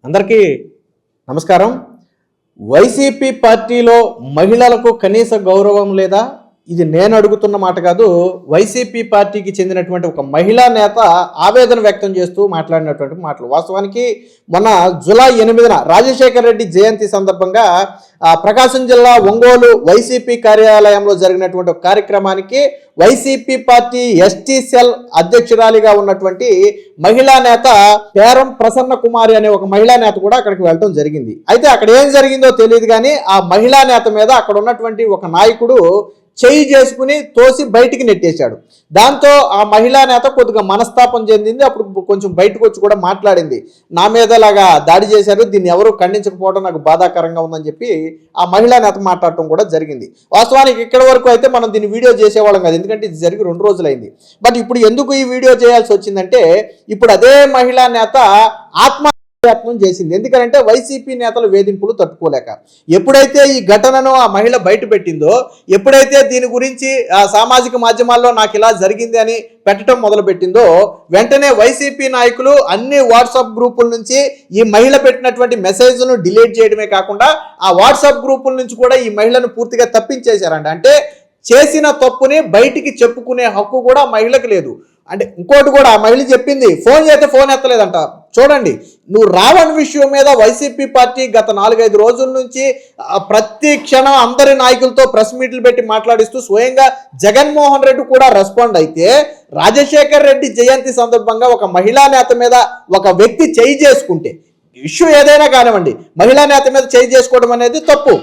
అందరికీ నమస్కారం. వైసీపీ పార్టీలో మహిళలకు కనీస గౌరవం లేదా? ఇది నేను అడుగుతున్న మాట కాదు. వైసీపీ పార్టీకి చెందినటువంటి ఒక మహిళా నేత ఆవేదన వ్యక్తం చేస్తూ మాట్లాడినటువంటి మాటలు. వాస్తవానికి మొన్న జూలై 8న రాజశేఖర్ రెడ్డి జయంతి సందర్భంగా ప్రకాశం జిల్లా ఒంగోలు వైసీపీ కార్యాలయంలో జరిగినటువంటి ఒక కార్యక్రమానికి వైసీపీ పార్టీ ఎస్టీ సెల్ అధ్యక్షురాలిగా ఉన్నటువంటి మహిళా నేత పేరం ప్రసన్న కుమారి అనే ఒక మహిళా నేత కూడా అక్కడికి వెళ్ళడం జరిగింది. అయితే అక్కడ ఏం జరిగిందో తెలియదు కానీ ఆ మహిళా నేత మీద అక్కడ ఉన్నటువంటి ఒక నాయకుడు చేయి చేసుకుని తోసి బయటికి నెట్టేశాడు. దాంతో ఆ మహిళా నేత కొద్దిగా మనస్తాపం చెందింది. అప్పుడు కొంచెం బయటకు వచ్చి కూడా మాట్లాడింది. నా మీద లాగా దాడి చేశారు, దీన్ని ఎవరు ఖండించకపోవడం నాకు బాధాకరంగా ఉందని చెప్పి ఆ మహిళా నేత మాట్లాడటం కూడా జరిగింది. వాస్తవానికి ఇక్కడ వరకు అయితే మనం దీన్ని వీడియో చేసేవాళ్ళం కాదు, ఎందుకంటే ఇది జరిగి 2 రోజులైంది. బట్ ఇప్పుడు ఎందుకు ఈ వీడియో చేయాల్సి వచ్చిందంటే ఇప్పుడు అదే మహిళా నేత ప్రయత్నం చేసింది. ఎందుకంటే వైసీపీ నేతలు వేధింపులు తట్టుకోలేక ఎప్పుడైతే ఈ ఘటనను ఆ మహిళ బయట పెట్టిందో, ఎప్పుడైతే దీని గురించి సామాజిక మాధ్యమాల్లో నాకు ఇలా జరిగింది అని పెట్టడం మొదలుపెట్టిందో, వెంటనే వైసీపీ నాయకులు అన్ని వాట్సాప్ గ్రూపుల నుంచి ఈ మహిళ పెట్టినటువంటి మెసేజ్ను డిలీట్ చేయడమే కాకుండా ఆ వాట్సాప్ గ్రూపుల నుంచి కూడా ఈ మహిళను పూర్తిగా తప్పించేశారంట. అంటే చేసిన తప్పుని బయటికి చెప్పుకునే హక్కు కూడా మహిళకు లేదు. అంటే ఇంకోటి కూడా ఆ మహిళ చెప్పింది, ఫోన్ చేస్తే ఫోన్ ఎత్తలేదంట. చూడండి, నువ్వు రావణ్ విషయం మీద వైసీపీ పార్టీ గత 4-5 రోజుల నుంచి ప్రతి క్షణం అందరి నాయకులతో ప్రెస్ మీట్లు పెట్టి మాట్లాడిస్తూ స్వయంగా జగన్మోహన్ రెడ్డి కూడా రెస్పాండ్ అయితే, రాజశేఖర్ రెడ్డి జయంతి సందర్భంగా ఒక మహిళా నేత మీద ఒక వ్యక్తి చేయి చేసుకుంటే, ఇష్యూ ఏదైనా కానివ్వండి, మహిళా నేత మీద చేయి చేసుకోవడం అనేది తప్పు.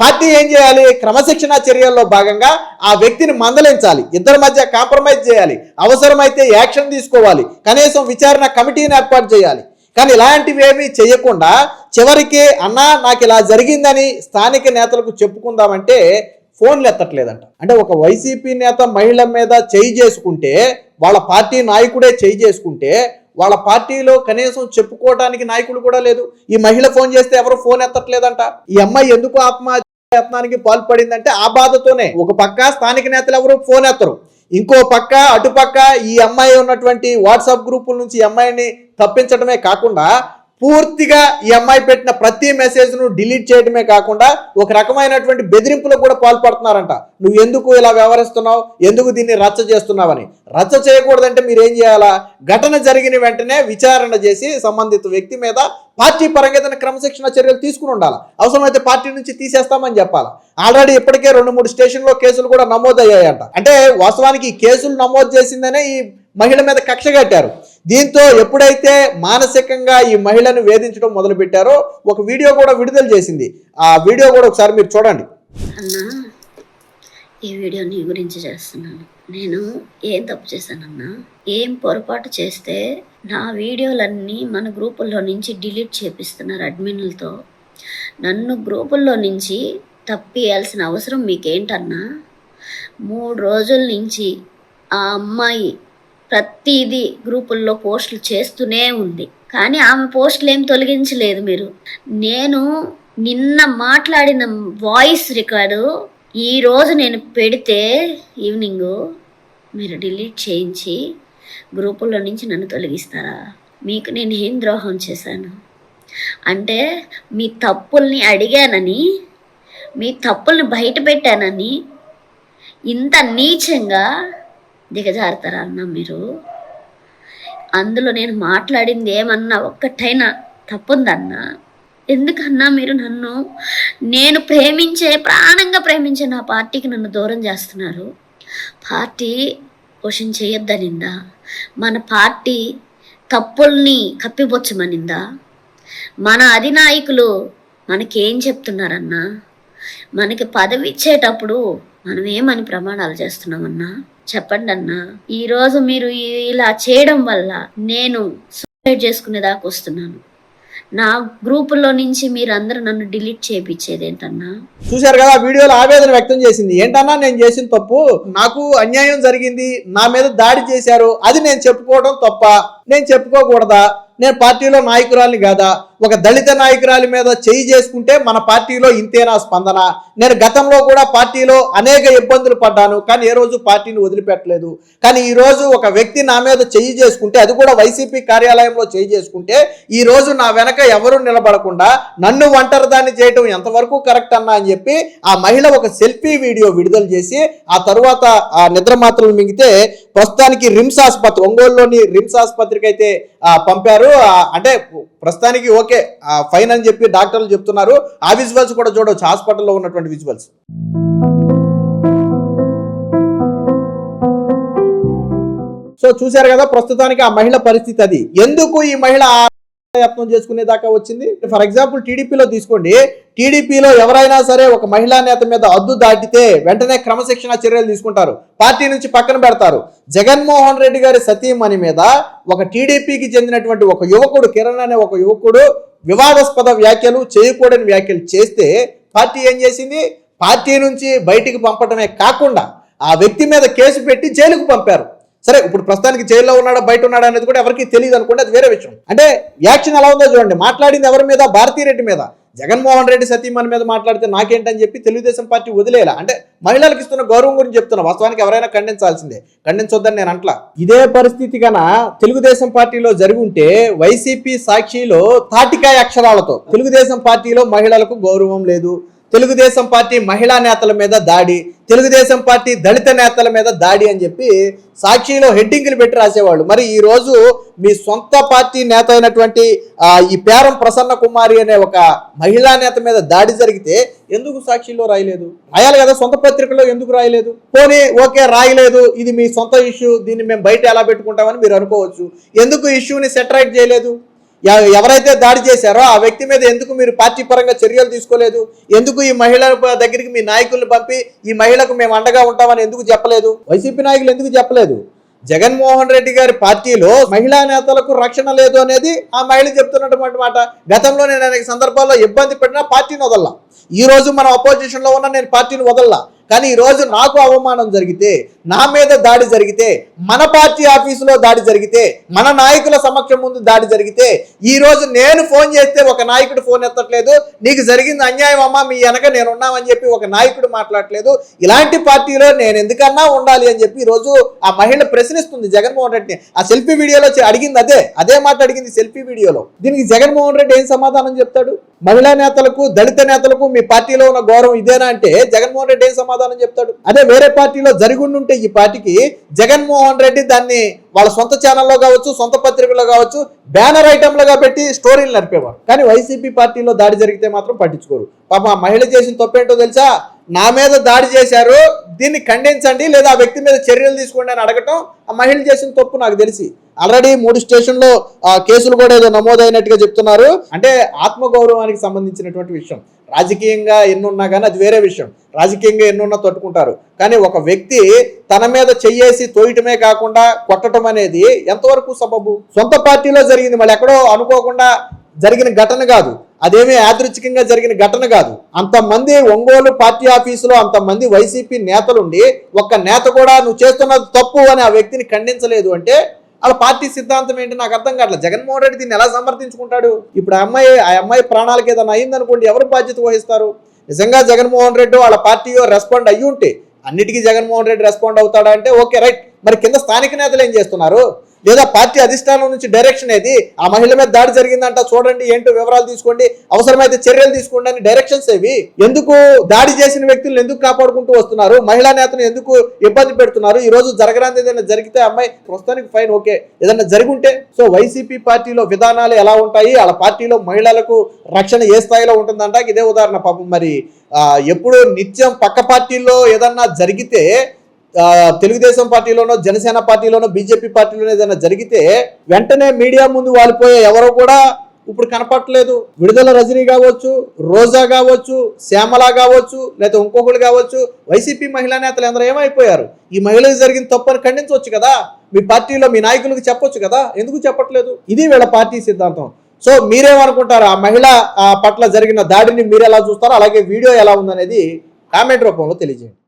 పార్టీ ఏం చేయాలి? క్రమశిక్షణ చర్యల్లో భాగంగా ఆ వ్యక్తిని మందలించాలి, ఇద్దరి మధ్య కాంప్రమైజ్ చేయాలి, అవసరమైతే యాక్షన్ తీసుకోవాలి, కనీసం విచారణ కమిటీని ఏర్పాటు చేయాలి. కానీ ఇలాంటివి ఏమీ చేయకుండా చివరికి అన్నా నాకు ఇలా జరిగిందని స్థానిక నేతలకు చెప్పుకుందామంటే ఫోన్లు ఎత్తట్లేదంట. అంటే ఒక వైసీపీ నేత మహిళ మీద చేయి చేసుకుంటే, వాళ్ళ పార్టీ నాయకుడే చేయి చేసుకుంటే, వాళ్ళ పార్టీలో కనీసం చెప్పుకోవడానికి నాయకులు కూడా లేదు. ఈ మహిళ ఫోన్ చేస్తే ఎవరు ఫోన్ ఎత్తట్లేదంట. ఈ అమ్మాయి ఎందుకు ఆత్మహత్యానికి పాల్పడిందంటే ఆ బాధతోనే. ఒక పక్క స్థానిక నేతలు ఎవరు ఫోన్ ఎత్తరు, ఇంకో పక్క అటుపక్క ఈ అమ్మాయి ఉన్నటువంటి వాట్సాప్ గ్రూపుల నుంచి ఈ అమ్మాయిని తప్పించడమే కాకుండా పూర్తిగా ఈ అమ్మాయి పెట్టిన ప్రతి మెసేజ్ను డిలీట్ చేయడమే కాకుండా ఒక రకమైనటువంటి బెదిరింపులకు కూడా పాల్పడుతున్నారంట. నువ్వు ఎందుకు ఇలా వ్యవహరిస్తున్నావు, ఎందుకు దీన్ని రచ్చ చేస్తున్నావని. రచ్చ చేయకూడదంటే మీరు ఏం చేయాలా? ఘటన జరిగిన వెంటనే విచారణ చేసి సంబంధిత వ్యక్తి మీద పార్టీ పరంగా ఏదైనా క్రమశిక్షణ చర్యలు తీసుకుని ఉండాలి. అవసరమైతే పార్టీ నుంచి తీసేస్తామని చెప్పాలి. ఆల్రెడీ ఇప్పటికే 2-3 స్టేషన్లో కేసులు కూడా నమోదయ్యాయంట. అంటే వాస్తవానికి ఈ కేసులు నమోదు చేసిందనే ఈ మహిళ మీద కక్ష కట్టారు. దీంతో ఎప్పుడైతే మానసికంగా ఈ మహిళను వేధించడం మొదలుపెట్టారో ఒక వీడియో కూడా విడుదల చేసింది. ఆ వీడియో కూడా ఒకసారి మీరు చూడండి. అన్నా, ఈ వీడియో నీ గురించి చేస్తున్నాను. నేను ఏం తప్పు చేశానన్నా? ఏం పొరపాటు చేస్తే నా వీడియోలన్నీ మన గ్రూపుల్లో నుంచి డిలీట్ చేపిస్తున్నారు అడ్మిన్లతో. నన్ను గ్రూపుల్లో నుంచి తప్పియాల్సిన అవసరం మీకేంటన్నా? 3 రోజుల నుంచి ఆ అమ్మాయి ప్రతిదీ గ్రూపుల్లో పోస్టులు చేస్తూనే ఉంది, కానీ ఆమె పోస్టులు ఏం తొలగించలేదు మీరు. నేను నిన్న మాట్లాడిన వాయిస్ రికార్డు ఈరోజు నేను పెడితే ఈవినింగ్ మీరు డిలీట్ చేయించి గ్రూపుల్లో నుంచి నన్ను తొలగిస్తారా? మీకు నేను ఏం ద్రోహం చేశాను? అంటే మీ తప్పుల్ని అడిగానని, మీ తప్పుల్ని బయట పెట్టానని ఇంత నీచంగా దిగజారుతారా అన్న మీరు? అందులో నేను మాట్లాడింది ఏమన్నా ఒక్కటైనా తప్పుందన్నా? ఎందుకన్నా మీరు నన్ను, నేను ప్రాణంగా ప్రేమించే నా పార్టీకి నన్ను దూరం చేస్తున్నారు? పార్టీ క్వశ్చన్ చేయొద్దనిందా? మన పార్టీ తప్పుల్ని కప్పిపుచ్చమనిందా? మన అధినాయకులు మనకేం చెప్తున్నారన్నా? మనకి పదవి ఇచ్చేటప్పుడు మనం ఏమని ప్రమాణాలు చేస్తున్నామన్నా? చెప్పండి అన్నా. ఈరోజు మీరు ఇలా చేయడం వల్ల నేను సూసైడ్ చేసుకునేదాకా వస్తున్నాను. నా గ్రూపుల్లో నుంచి మీరు అందరూ నన్ను డిలీట్ చేయించేది ఏంటన్నా? చూశారు కదా, వీడియోలో ఆవేదన వ్యక్తం చేసింది. ఏంటన్నా నేను చేసిన తప్పు, నాకు అన్యాయం జరిగింది, నా మీద దాడి చేశారు, అది నేను చెప్పుకోవడం తప్ప? నేను చెప్పుకోకూడదా? నేను పార్టీలో నాయకురాలిని కాదా? ఒక దళిత నాయకురాలి మీద చేయి చేసుకుంటే మన పార్టీలో ఇంతేనా స్పందన? నేను గతంలో కూడా పార్టీలో అనేక ఇబ్బందులు పడ్డాను, కానీ ఏ రోజు పార్టీని వదిలిపెట్టలేదు. కానీ ఈ రోజు ఒక వ్యక్తి నా మీద చేయి చేసుకుంటే, అది కూడా వైసీపీ కార్యాలయంలో చేయి చేసుకుంటే, ఈ రోజు నా వెనక ఎవరు నిలబడకుండా నన్ను ఒంటరిదాన్ని చేయటం ఎంతవరకు కరెక్ట్ అన్నా అని చెప్పి ఆ మహిళ ఒక సెల్ఫీ వీడియో విడుదల చేసి ఆ తరువాత ఆ నిద్ర మాత్రలు మింగితే ప్రస్తుతానికి రిమ్స్ ఆసుపత్రి, ఒంగోలులోని రిమ్స్ ఆసుపత్రికి అయితే పంపారు. అంటే ప్రస్తుతానికి ఓకే ఫైన్ అని చెప్పి డాక్టర్లు చెప్తున్నారు. ఆ విజువల్స్ కూడా చూడవచ్చు, హాస్పిటల్లో ఉన్నటువంటి విజువల్స్. సో చూశారు కదా ప్రస్తుతానికి ఆ మహిళ పరిస్థితి అది. ఎందుకు ఈ మహిళ యత్నం చేసుకునేదాకా వచ్చింది? ఫర్ ఎగ్జాంపుల్ టీడీపీలో తీసుకోండి. టీడీపీలో ఎవరైనా సరే ఒక మహిళా నేత మీద హద్దు దాటితే వెంటనే క్రమశిక్షణ చర్యలు తీసుకుంటారు, పార్టీ నుంచి పక్కన పెడతారు. జగన్మోహన్ రెడ్డి గారి సతీమణి మీద ఒక టీడీపీకి చెందినటువంటి ఒక యువకుడు, కిరణ్ అనే ఒక యువకుడు వివాదాస్పద వ్యాఖ్యలు, చేయకూడని వ్యాఖ్యలు చేస్తే పార్టీ ఏం చేసింది? పార్టీ నుంచి బయటికి పంపడమే కాకుండా ఆ వ్యక్తి మీద కేసు పెట్టి జైలుకు పంపారు. సరే, ఇప్పుడు ప్రస్తుతానికి జైల్లో ఉన్నాడా బయట ఉన్నాడా అనేది కూడా ఎవరికి తెలియదు అనుకోండి, అది వేరే విషయం. అంటే యాక్షన్ ఎలా ఉందో చూడండి. మాట్లాడింది ఎవరి మీద? భారతీరెడ్డి మీద. జగన్మోహన్ రెడ్డి సతీమణి మీద మాట్లాడితే నాకేంటని చెప్పి తెలుగుదేశం పార్టీ వదిలేలా? అంటే మహిళలకు ఇస్తున్న గౌరవం గురించి చెప్తున్నా. వాస్తవానికి ఎవరైనా ఖండించాల్సిందే, ఖండించొద్దని నేను అంట్లా. ఇదే పరిస్థితి కన తెలుగుదేశం పార్టీలో జరిగి ఉంటే వైసీపీ సాక్షిలో తాటికాయ అక్షరాలతో తెలుగుదేశం పార్టీలో మహిళలకు గౌరవం లేదు, తెలుగుదేశం పార్టీ మహిళా నేతల మీద దాడి, తెలుగుదేశం పార్టీ దళిత నేతల మీద దాడి అని చెప్పి సాక్షిలో హెడ్డింగ్లు పెట్టి రాసేవాళ్ళు. మరి ఈ రోజు మీ సొంత పార్టీ నేత అయినటువంటి ఈ పేరం ప్రసన్న కుమారి అనే ఒక మహిళా నేత మీద దాడి జరిగితే ఎందుకు సాక్షిలో రాయలేదు? రాయాలి కదా, సొంత పత్రికలో ఎందుకు రాయలేదు? పోనీ ఓకే రాయలేదు, ఇది మీ సొంత ఇష్యూ, దీన్ని మేము బయట ఎలా పెట్టుకుంటామని మీరు అనుకోవచ్చు. ఎందుకు ఇష్యూని సెటరైట్ చేయలేదు? ఎవరైతే దాడి చేశారో ఆ వ్యక్తి మీద ఎందుకు మీరు పార్టీ పరంగా చర్యలు తీసుకోలేదు? ఎందుకు ఈ మహిళ దగ్గరికి మీ నాయకులను పంపి ఈ మహిళకు మేము అండగా ఉంటామని ఎందుకు చెప్పలేదు? వైసీపీ నాయకులు ఎందుకు చెప్పలేదు? జగన్మోహన్ రెడ్డి గారి పార్టీలో మహిళా నేతలకు రక్షణ లేదు అనేది ఆ మహిళ చెప్తున్నటువంటి మాట. గతంలో నేను అనేక సందర్భాల్లో ఇబ్బంది పెట్టినా పార్టీని వదల్లా. ఈ రోజు మనం అపోజిషన్లో ఉన్నా నేను పార్టీని వదల్లా. కానీ ఈ రోజు నాకు అవమానం జరిగితే, నా మీద దాడి జరిగితే, మన పార్టీ ఆఫీసులో దాడి జరిగితే, మన నాయకుల సమక్షం ముందు దాడి జరిగితే, ఈ రోజు నేను ఫోన్ చేస్తే ఒక నాయకుడు ఫోన్ ఎత్తట్లేదు, నీకు జరిగింది అన్యాయం అమ్మా, మీ వెనక నేను ఉన్నామని చెప్పి ఒక నాయకుడు మాట్లాడట్లేదు. ఇలాంటి పార్టీలో నేను ఎందుకన్నా ఉండాలి అని చెప్పి ఈరోజు ఆ మహిళ ప్రశ్నిస్తుంది జగన్మోహన్ రెడ్డిని. ఆ సెల్ఫీ వీడియోలో అడిగింది అదే మాట అడిగింది సెల్ఫీ వీడియోలో. దీనికి జగన్మోహన్ రెడ్డి ఏం సమాధానం చెప్తాడు? మహిళా నేతలకు, దళిత నేతలకు మీ పార్టీలో ఉన్న గౌరవం ఇదేనా అంటే జగన్మోహన్ రెడ్డి ఏం సమాధానం చెప్తాడు? అదే వేరే పార్టీలో జరిగుండుంటే ఈ పార్టీకి జగన్మోహన్ రెడ్డి దాన్ని వాళ్ళ సొంత ఛానల్లో కావచ్చు, సొంత పత్రికల్లో కావచ్చు, బ్యానర్ ఐటమ్లుగా పెట్టి స్టోరీలు నడిపేవారు. కానీ వైసీపీ పార్టీలో దాడి జరిగితే మాత్రం పట్టించుకోరు. పాపం ఆ మహిళ చేసిన తప్పేంటో తెలుసా? నా మీద దాడి చేశారు, దీన్ని ఖండించండి లేదా ఆ వ్యక్తి మీద చర్యలు తీసుకోండి అని అడగటం ఆ మహిళ చేసిన తప్పు. నాకు తెలిసి ఆల్రెడీ 3 స్టేషన్లో కేసులు కూడా ఏదో నమోదైనట్టుగా చెప్తున్నారు. అంటే ఆత్మగౌరవానికి సంబంధించినటువంటి విషయం. రాజకీయంగా ఎన్నున్నా కానీ అది వేరే విషయం, రాజకీయంగా ఎన్నున్నా తట్టుకుంటారు. కానీ ఒక వ్యక్తి తన మీద చెయ్యేసి తోయటమే కాకుండా కొట్టడం అనేది ఎంతవరకు సబబు? సొంత పార్టీలో జరిగింది, మళ్ళీ ఎక్కడో అనుకోకుండా జరిగిన ఘటన కాదు, అదేమీ యాదృచ్ఛికంగా జరిగిన ఘటన కాదు. అంతమంది ఒంగోలు పార్టీ ఆఫీసులో అంతమంది వైసీపీ నేతలుండి ఒక్క నేత కూడా నువ్వు చేస్తున్నది తప్పు అని ఆ వ్యక్తిని ఖండించలేదు అంటే వాళ్ళ పార్టీ సిద్ధాంతం ఏంటి నాకు అర్థం కావట్లేదు. జగన్మోహన్ రెడ్డి దీన్ని ఎలా సమర్థించుకుంటాడు? ఇప్పుడు ఆ అమ్మాయి ప్రాణాలకు ఏదైనా అయిందనుకోండి, ఎవరు బాధ్యత వహిస్తారు? నిజంగా జగన్మోహన్ రెడ్డి వాళ్ళ పార్టీయో రెస్పాండ్ అయ్యి ఉంటే, అన్నిటికీ జగన్మోహన్ రెడ్డి రెస్పాండ్ అవుతాడా అంటే ఓకే రైట్. మరి కింద స్థానిక నేతలు ఏం చేస్తున్నారు? లేదా పార్టీ అధిష్టానం నుంచి డైరెక్షన్ ఏది? ఆ మహిళ మీద దాడి జరిగిందంట, చూడండి, ఏంటో వివరాలు తీసుకోండి, అవసరమైతే చర్యలు తీసుకోండి అని డైరెక్షన్స్ ఏవి? ఎందుకు దాడి చేసిన వ్యక్తులను ఎందుకు కాపాడుకుంటూ వస్తున్నారు? మహిళా నేతను ఎందుకు ఇబ్బంది పెడుతున్నారు? ఈ రోజు జరగరాంది ఏదైనా జరిగితే అమ్మాయి ప్రస్తుతానికి ఫైన్ ఓకే, ఏదైనా జరుగుంటే. సో వైసీపీ పార్టీలో విధానాలు ఎలా ఉంటాయి, వాళ్ళ పార్టీలో మహిళలకు రక్షణ ఏ స్థాయిలో ఉంటుందంట ఇదే ఉదాహరణ. పాపం మరి ఎప్పుడు నిత్యం పక్క పార్టీల్లో ఏదన్నా జరిగితే, తెలుగుదేశం పార్టీలోనో, జనసేన పార్టీలోనో, బీజేపీ పార్టీలోనో ఏదైనా జరిగితే వెంటనే మీడియా ముందు వాలిపోయే ఎవరో కూడా ఇప్పుడు కనపట్లేదు. విడుదల రజనీ కావచ్చు, రోజా కావచ్చు, శ్యామల కావచ్చు, లేదా ఇంకొకరు కావచ్చు, వైసీపీ మహిళా నేతలు అందరూ ఏమైపోయారు? ఈ మహిళలకు జరిగిన తప్పని ఖండించవచ్చు కదా, మీ పార్టీలో మీ నాయకులకు చెప్పొచ్చు కదా, ఎందుకు చెప్పట్లేదు? ఇది వీళ్ళ పార్టీ సిద్ధాంతం. సో మీరేమనుకుంటారు? ఆ మహిళ పట్ల జరిగిన దాడిని మీరు ఎలా చూస్తారో, అలాగే వీడియో ఎలా ఉందనేది కామెంట్ రూపంలో తెలియజేయండి.